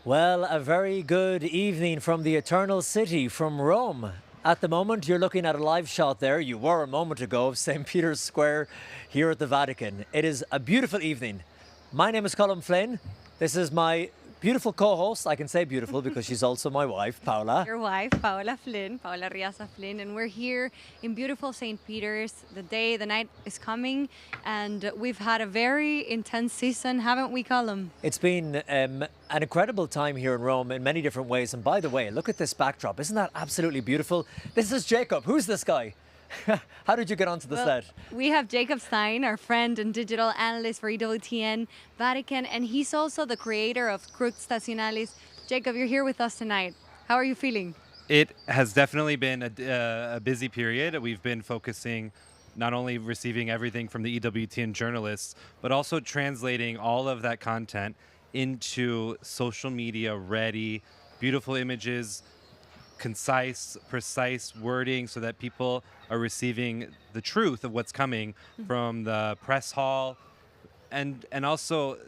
Well, a very good evening from the Eternal City, from Rome. At the moment, you're looking at a live shot there. You were a moment ago of St. Peter's Square here at the Vatican. It is a beautiful evening. My name is Colm Flynn. This is my beautiful co-host. I can say beautiful because she's also my wife, Paola. Your wife, Paola Flynn, Paola Arriaza Flynn, and we're here in beautiful St. Peter's. The night is coming, and we've had a very intense season, haven't we, Colm? It's been an incredible time here in Rome in many different ways. And by the way, look at this backdrop. Isn't that absolutely beautiful? This is Jacob. Who's this guy? How did you get onto the set? We have Jacob Stein, our friend and digital analyst for EWTN Vatican, and he's also the creator of Crux Stationalis. Jacob, you're here with us tonight. How are you feeling? It has definitely been a busy period. We've been focusing not only receiving everything from the EWTN journalists, but also translating all of that content into social media ready, beautiful images, concise, precise wording so that people are receiving the truth of what's coming from the press hall, and also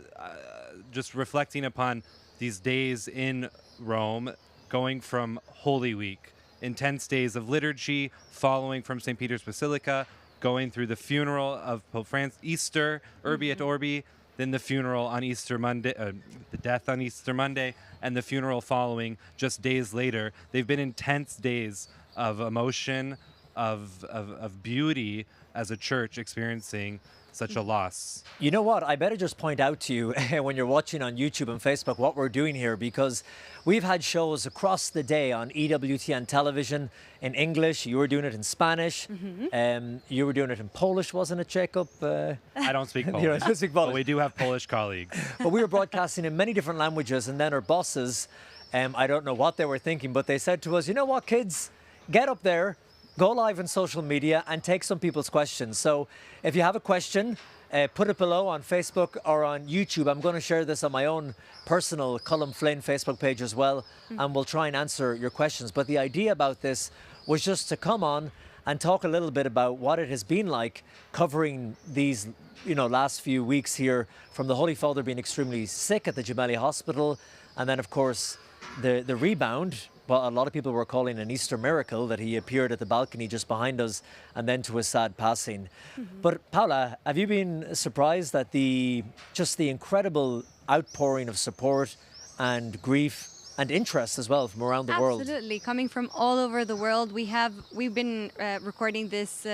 just reflecting upon these days in Rome, going from Holy Week, intense days of liturgy, following from St. Peter's Basilica, going through the funeral of Pope Francis, Easter, Urbi et Orbi, then the funeral on Easter Monday, the death on Easter Monday, and the funeral following just days later. They've been intense days of emotion, of beauty as a church experiencing such a loss. You know what? I better just point out to you when you're watching on YouTube and Facebook what we're doing here, because we've had shows across the day on EWTN television in English. You were doing it in Spanish. You were doing it in Polish, wasn't it, Jacob? I don't speak Polish. You don't speak Polish. But we do have Polish colleagues. But we were broadcasting in many different languages, and then our bosses, I don't know what they were thinking, but they said to us, you know what, kids, get up there, go live on social media and take some people's questions. So if you have a question, put it below on Facebook or on YouTube. I'm going to share this on my own personal Colm Flynn Facebook page as well, and we'll try and answer your questions. But the idea about this was just to come on and talk a little bit about what it has been like covering these last few weeks here, from the Holy Father being extremely sick at the Gemelli Hospital, and then of course the rebound. Well, a lot of people were calling an Easter miracle that he appeared at the balcony just behind us, and then to a sad passing. But Paola, have you been surprised at just the incredible outpouring of support and grief and interest as well from around the world? Absolutely, coming from all over the world. We've been recording this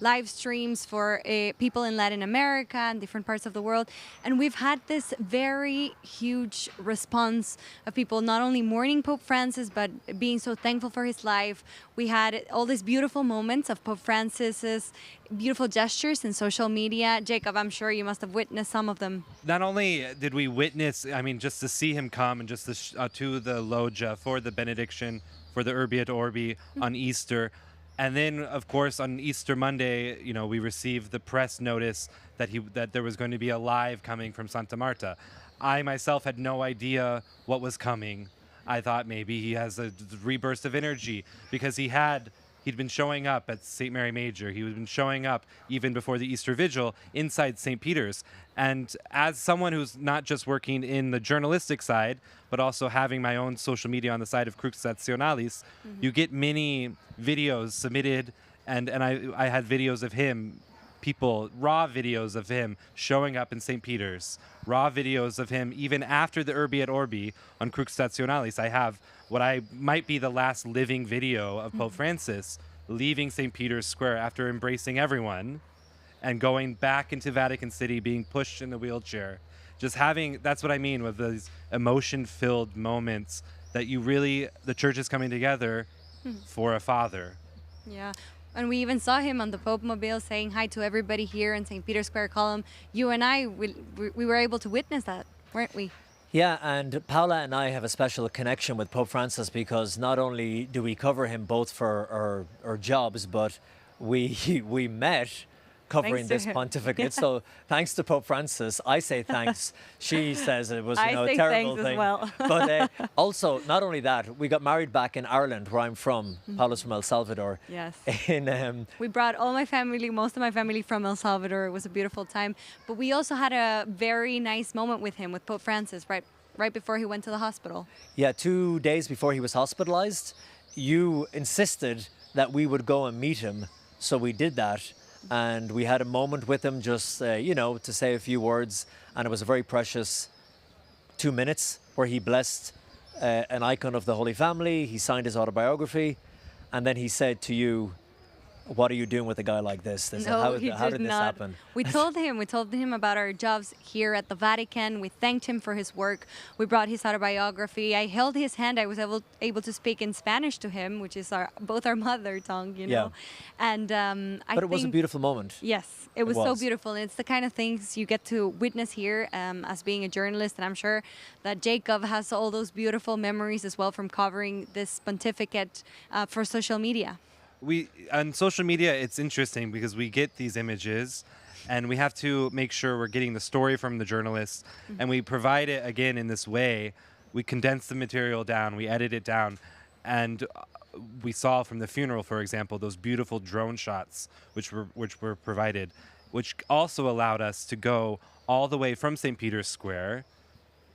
live streams for people in Latin America and different parts of the world, and we've had this very huge response of people not only mourning Pope Francis but being so thankful for his life. We had all these beautiful moments of Pope Francis's beautiful gestures in social media. Jacob, I'm sure you must have witnessed some of them. Not only did we witness, just to see him come and just to the loggia for the benediction, for the Urbi et Orbi on Easter. And then, of course, on Easter Monday, we received the press notice that there was going to be a live coming from Santa Marta. I myself had no idea what was coming. I thought maybe he has a reburst of energy because he'd been showing up at St. Mary Major. He had been showing up even before the Easter Vigil inside St. Peter's. And as someone who's not just working in the journalistic side, but also having my own social media on the side of Crux Stationalis, you get many videos submitted, and I had videos of him, raw videos of him showing up in St. Peter's, raw videos of him even after the Urbi et Orbi on Crux Stationalis. I have what I might be the last living video of Pope Francis leaving St. Peter's Square after embracing everyone and going back into Vatican City, being pushed in the wheelchair. That's what I mean with these emotion-filled moments that the church is coming together for a father. Yeah. And we even saw him on the Pope Mobile saying hi to everybody here in St. Peter's Square. Colm, you and I, we were able to witness that, weren't we? Yeah, and Paola and I have a special connection with Pope Francis because not only do we cover him both for our jobs, but we met covering this pontificate. Yeah. So thanks to Pope Francis. I say thanks. She says it was a terrible thing. Well. But also, not only that, we got married back in Ireland, where I'm from. Paola's from El Salvador. Yes. We brought all my family, most of my family from El Salvador. It was a beautiful time. But we also had a very nice moment with him, with Pope Francis, right right before he went to the hospital. Yeah, 2 days before he was hospitalized, you insisted that we would go and meet him. So we did that. And we had a moment with him just, to say a few words. And it was a very precious 2 minutes where he blessed an icon of the Holy Family. He signed his autobiography. And then he said to you, what are you doing with a guy like this? No, how did this not. happen? We told him about our jobs here at the Vatican. We thanked him for his work. We brought his autobiography. I held his hand. I was able to speak in Spanish to him, which is both our mother tongue, you know. And But it was a beautiful moment. Yes, it was so beautiful. And it's the kind of things you get to witness here as being a journalist. And I'm sure that Jacob has all those beautiful memories as well from covering this pontificate for social media. On social media, it's interesting because we get these images and we have to make sure we're getting the story from the journalists, and we provide it again in this way. We condense the material down, we edit it down, and we saw from the funeral, for example, those beautiful drone shots which were provided, which also allowed us to go all the way from St. Peter's Square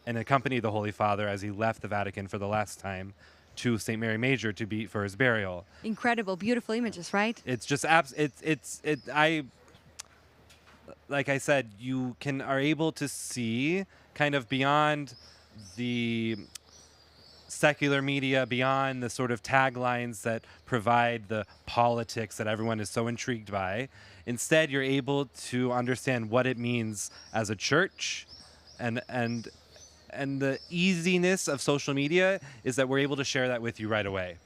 and accompany the Holy Father as he left the Vatican for the last time to St. Mary Major for his burial. Incredible, beautiful images, right? It's just like I said, you are able to see kind of beyond the secular media, beyond the sort of taglines that provide the politics that everyone is so intrigued by. Instead, you're able to understand what it means as a church, and the easiness of social media is that we're able to share that with you right away.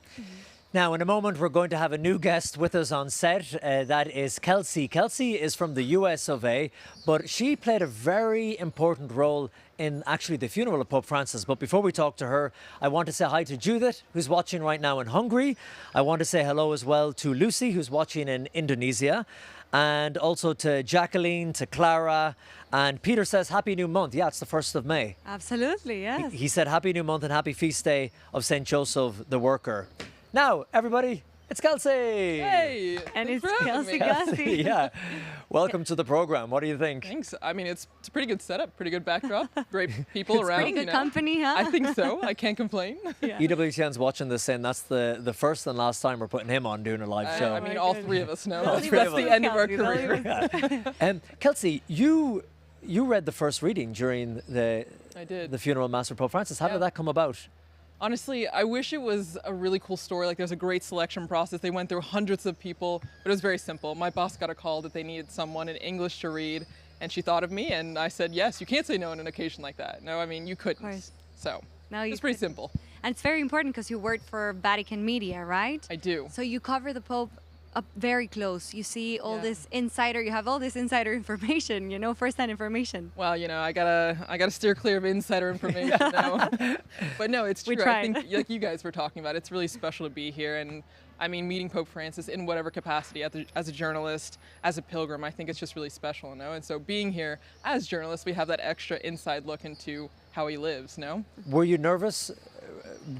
Now, in a moment, we're going to have a new guest with us on set. That is Kielce. Kielce is from the US of A, but she played a very important role in actually the funeral of Pope Francis. But before we talk to her, I want to say hi to Judith, who's watching right now in Hungary. I want to say hello as well to Lucy, who's watching in Indonesia. And also to Jacqueline, to Clara. And Peter says, Happy New Month. Yeah, it's the 1st of May. Absolutely, yes. He said, Happy New Month and Happy Feast Day of St. Joseph the Worker. Now, everybody, it's Kielce. Hey! And it's thanks for having Kielce me. Gussie. Yeah. Welcome to the program. What do you think? Thanks. I mean, it's a pretty good setup, pretty good backdrop, great people around. Pretty good company, huh? I think so. I can't complain. Yeah. EWTN's watching this saying that's the first and last time we're putting him on doing a live show. I mean, all three of us know. Only That's one the end of our Kielce, career. Kielce, you read the first reading during I did. the funeral mass for Pope Francis. How Yeah. did that come about? Honestly, I wish it was a really cool story. Like, there's a great selection process. They went through hundreds of people, but it was very simple. My boss got a call that they needed someone in English to read, and she thought of me, and I said, yes, you can't say no on an occasion like that. No, I mean, you couldn't. course. So, No, you it's pretty couldn't. simple. And it's very important because you work for Vatican media, right? I do. So you cover the Pope up very close. You see all Yeah. this you have all this insider information, first-hand information. Well, I gotta steer clear of insider information now. But no, it's true. We I tried. think, like you guys were talking about, it's really special to be here. And I mean, meeting Pope Francis in whatever capacity, as a journalist, as a pilgrim, I think it's just really special, And so being here as journalists, we have that extra inside look into how he lives, Were you nervous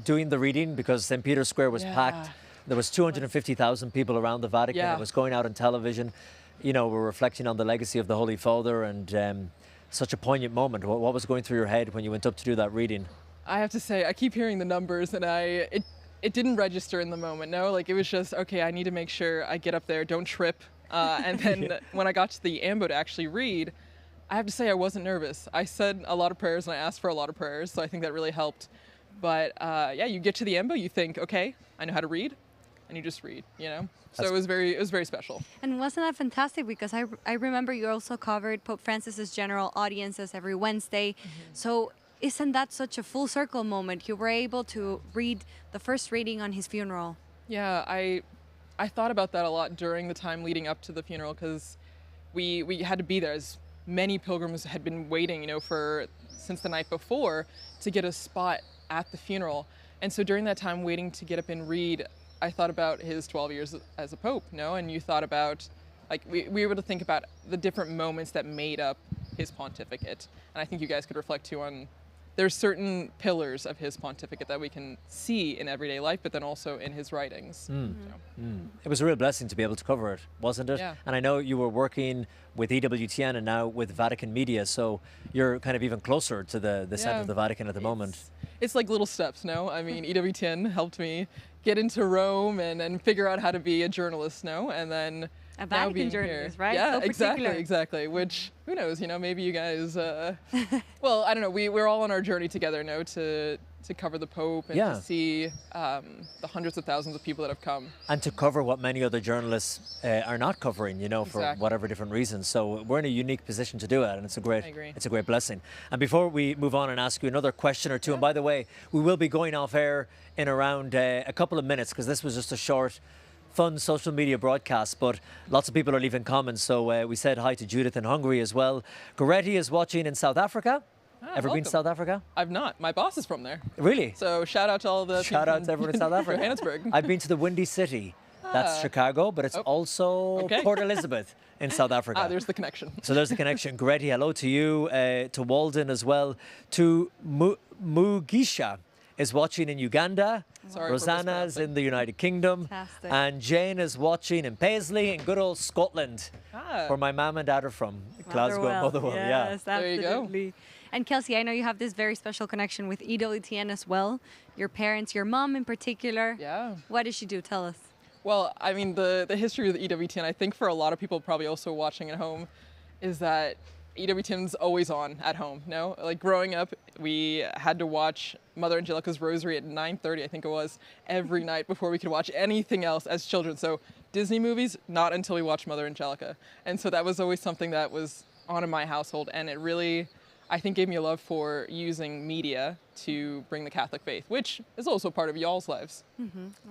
doing the reading because St. Peter's Square was packed? There was 250,000 people around the Vatican. Yeah. It was going out on television. We're reflecting on the legacy of the Holy Father and such a poignant moment. What was going through your head when you went up to do that reading? I have to say, I keep hearing the numbers, and it didn't register in the moment, Like, it was just, okay, I need to make sure I get up there, don't trip. And then when I got to the ambo to actually read, I have to say I wasn't nervous. I said a lot of prayers, and I asked for a lot of prayers, so I think that really helped. But you get to the ambo, you think, okay, I know how to read, and you just read, So it was very special. And wasn't that fantastic? Because I remember you also covered Pope Francis's general audiences every Wednesday. So isn't that such a full circle moment? You were able to read the first reading on his funeral. Yeah, I thought about that a lot during the time leading up to the funeral, because we had to be there, as many pilgrims had been waiting, since the night before to get a spot at the funeral. And so during that time waiting to get up and read, I thought about his 12 years as a pope, And you thought about, like, we were able to think about the different moments that made up his pontificate. And I think you guys could reflect too on there's certain pillars of his pontificate that we can see in everyday life, but then also in his writings. So. It was a real blessing to be able to cover it, wasn't it? Yeah. And I know you were working with EWTN and now with Vatican Media, so you're kind of even closer to the center of the Vatican at the moment. It's like little steps, no? I mean, EWTN helped me get into Rome and figure out how to be a journalist, no? And then A now Vatican being journalist, here. right? Yeah, So particular. exactly. Which, who knows, maybe you guys, well, I don't know, we're all on our journey together, no? To cover the Pope and to see the hundreds of thousands of people that have come. And to cover what many other journalists are not covering, for Exactly. whatever different reasons. So we're in a unique position to do it, and it's a great, I agree. it's a great blessing. And before we move on and ask you another question or two, and by the way, we will be going off air in around a couple of minutes because this was just a short, fun social media broadcast, but lots of people are leaving comments. So we said hi to Judith in Hungary as well. Goretti is watching in South Africa. Ever been to welcome. South Africa? I've not. My boss is from there. Really? So shout out to all the Shout people out to everyone in South Africa. Johannesburg. I've been to the Windy City. That's Chicago, but it's also okay. Port Elizabeth in South Africa. There's the connection. So there's the connection. Goretti, hello to you, to Walden as well, to Mugisha is watching in Uganda. Sorry for Rosanna's mispronouncing. in the United Kingdom. Fantastic. And Jane is watching in Paisley in good old Scotland, where my mum and dad are from. Glasgow, Motherwell. Yeah. Yes, There you go. absolutely. And Kielce, I know you have this very special connection with EWTN as well. Your parents, your mom in particular. Yeah. What did she do? Tell us. Well, I mean, the history of the EWTN, I think for a lot of people probably also watching at home, is that EWTN's always on at home, no? Like growing up, we had to watch Mother Angelica's Rosary at 9:30, I think it was, every night before we could watch anything else as children. So Disney movies, not until we watched Mother Angelica. And so that was always something that was on in my household, and it really, I think, gave me a love for using media to bring the Catholic faith, which is also part of y'all's lives.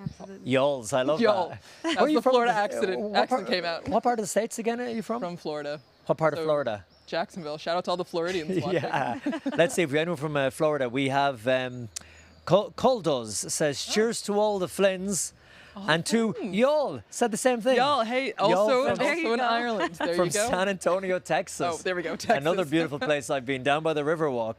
Absolutely. Y'all's, I love Y'all. that. That's Where are you the from? Florida accent What part- came out. What part of the States again are you from? From Florida. What part of So- Florida? Jacksonville. Shout out to all the Floridians watching. Yeah. Let's see if we anyone from Florida. We have Coldos says, cheers to all the Flynns. And to y'all, said the same thing. Y'all, hey, Y'all also, from- in Ireland. There From you go. San Antonio, Texas. Oh, there we go, Texas. Another beautiful place I've been, down by the Riverwalk.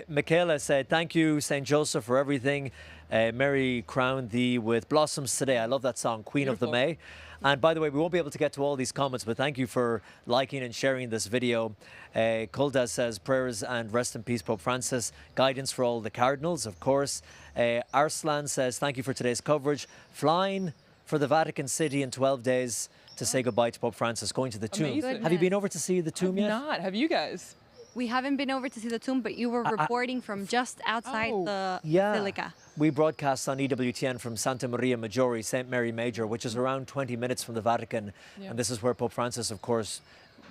Michaela said, thank you, St. Joseph, for everything. Mary crowned thee with blossoms today. I love that song, Queen of the Beautiful. May. And by the way, we won't be able to get to all these comments, but thank you for liking and sharing this video. Kulda says, prayers and rest in peace, Pope Francis. Guidance for all the cardinals, of course. Arslan says, thank you for today's coverage. Flying for the Vatican City in 12 days to say goodbye to Pope Francis, going to the tomb. Amazing. Have you been over to see the tomb yet? Not. Have you guys? We haven't been over to see the tomb, but you were reporting from just outside Oh, the Yeah. Basilica. We broadcast on EWTN from Santa Maria Maggiore, St. Mary Major, which is around 20 minutes from the Vatican. Yeah. And this is where Pope Francis, of course,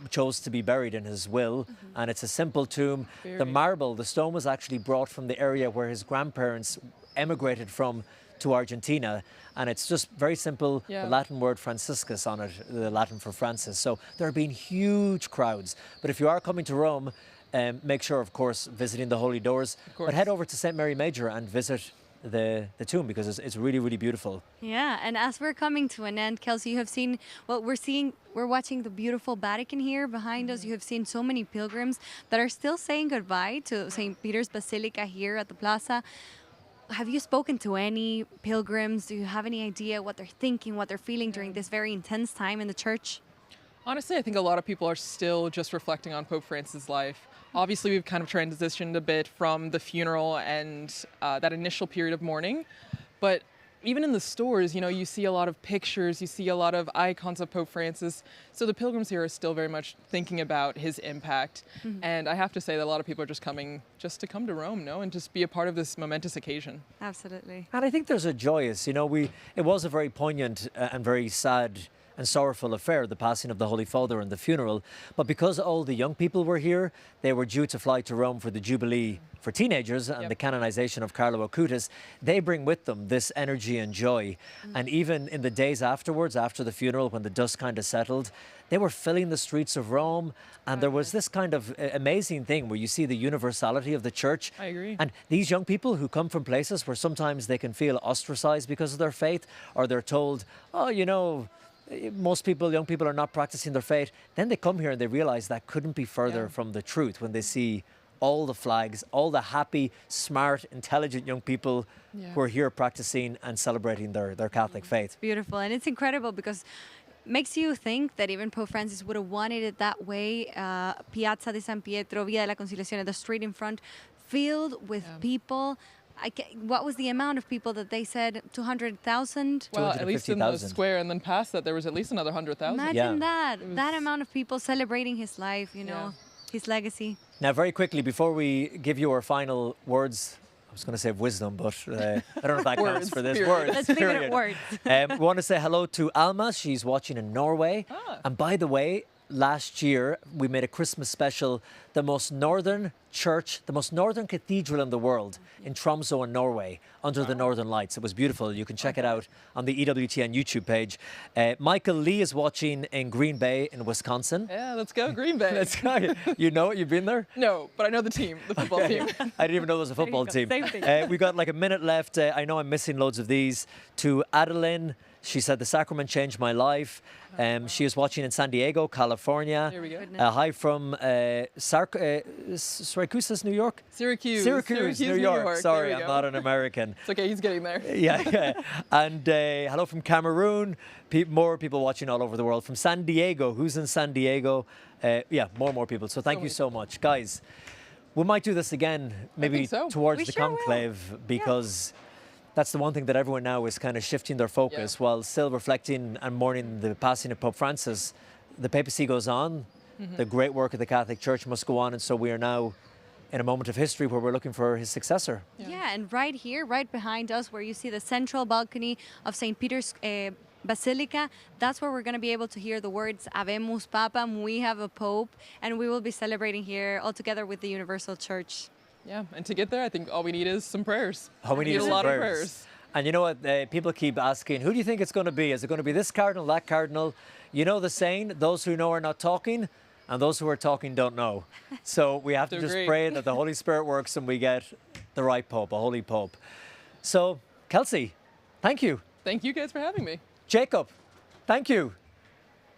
chose to be buried in his will. And it's a simple tomb. The Very. marble, the stone was actually brought from the area where his grandparents emigrated from to Argentina. And it's just very simple, Yeah. the Latin word Franciscus on it, the Latin for Francis. So there have been huge crowds. But if you are coming to Rome, make sure, of course, visiting the Holy Doors. But course. head over to St. Mary Major and visit the tomb because it's really, really beautiful. Yeah, and as we're coming to an end, Kielce, you have seen what we're watching the beautiful Vatican here behind us. You have seen so many pilgrims that are still saying goodbye to St. Peter's Basilica here at the plaza. Have you spoken to any pilgrims? Do you have any idea what they're thinking, what they're feeling during this very intense time in the church? Honestly, I think a lot of people are still just reflecting on Pope Francis' life. Obviously, we've kind of transitioned a bit from the funeral and that initial period of mourning. But even in the stores, you see a lot of pictures, you see a lot of icons of Pope Francis. So the pilgrims here are still very much thinking about his impact. And I have to say that a lot of people are just coming just to come to Rome, and just be a part of this momentous occasion. Absolutely. And I think there's a joyous, it was a very poignant and very sad and sorrowful affair, the passing of the Holy Father and the funeral. But because all the young people were here, they were due to fly to Rome for the Jubilee for teenagers and the canonization of Carlo Acutis. They bring with them this energy and joy. And even in the days afterwards, after the funeral, when the dust kind of settled, they were filling the streets of Rome. And there was this kind of amazing thing where you see the universality of the church. I agree. And these young people who come from places where sometimes they can feel ostracized because of their faith, or they're told, oh, most people, young people, are not practicing their faith. Then they come here and they realize that couldn't be further from the truth when they see all the flags, all the happy, smart, intelligent young people who are here practicing and celebrating their Catholic faith. Beautiful, and it's incredible because makes you think that even Pope Francis would have wanted it that way. Piazza di San Pietro, Via della Conciliazione, the street in front, filled with people. What was the amount of people that they said? 200,000? Well, at least in the 250,000. square, and then past that, there was at least another 100,000. Imagine that amount of people celebrating his life, you know, his legacy. Now, very quickly, before we give you our final words, I was going to say wisdom, but I don't know if that counts for this. Period. Words. Let's leave it at period. words. We want to say hello to Alma. She's watching in Norway. And by the way, last year we made a Christmas special, the most northern church, the most northern cathedral in the world, in Tromsø in Norway, under the northern lights. It was beautiful. You can check it out on the EWTN YouTube page. Michael Lee is watching in Green Bay in Wisconsin. Yeah, let's go Green Bay. Let's go. You know it? You've been there? No, but I know the team, the football team. I didn't even know there was a football team. Same thing. We've got like a minute left. I know I'm missing loads of these. To Adeline, she said, the sacrament changed my life. She is watching in San Diego, California. Here we go. Hi from Syracuse, New York? Syracuse, New York. Sorry, There we I'm go. not an American. It's okay, he's getting there. Yeah. And hello from Cameroon. More people watching all over the world. From San Diego. Who's in San Diego? More people. So thank you so much. Guys, we might do this again, maybe so. towards We the sure will. conclave, because that's the one thing that everyone now is kind of shifting their focus while still reflecting and mourning the passing of Pope Francis. The papacy goes on. The great work of the Catholic Church must go on. And so we are now in a moment of history where we're looking for his successor. Yeah, and right here, right behind us, where you see the central balcony of St. Peter's Basilica, that's where we're going to be able to hear the words Habemus Papam, we have a Pope, and we will be celebrating here all together with the Universal Church. Yeah, and to get there, I think all we need is some prayers. All we need is a some lot of prayers. prayers. And you know what? People keep asking, who do you think it's going to be? Is it going to be this cardinal, that cardinal? You know the saying, those who know are not talking, and those who are talking don't know. So we have to just Agreed. pray that the Holy Spirit works and we get the right Pope, a holy Pope. So, Kielce, thank you. Thank you guys for having me. Jacob, thank you.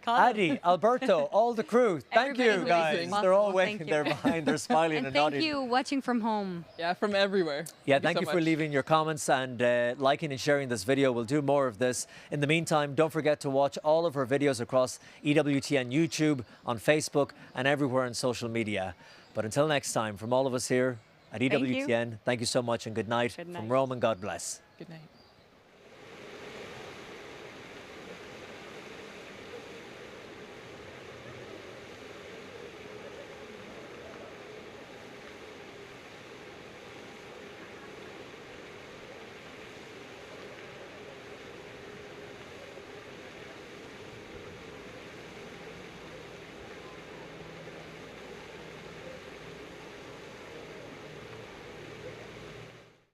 Addy, Alberto, all the crew, thank you, Everybody guys. amazing. They're all Possible, waiting thank there you. behind, they're smiling and And thank nodding. you watching from home. Yeah, from everywhere. Yeah, thank you so for much. leaving your comments and liking and sharing this video. We'll do more of this. In the meantime, don't forget to watch all of our videos across EWTN YouTube, on Facebook, and everywhere on social media. But until next time, from all of us here at EWTN, thank you so much and good night. Good From night. Rome, and God bless. Good night.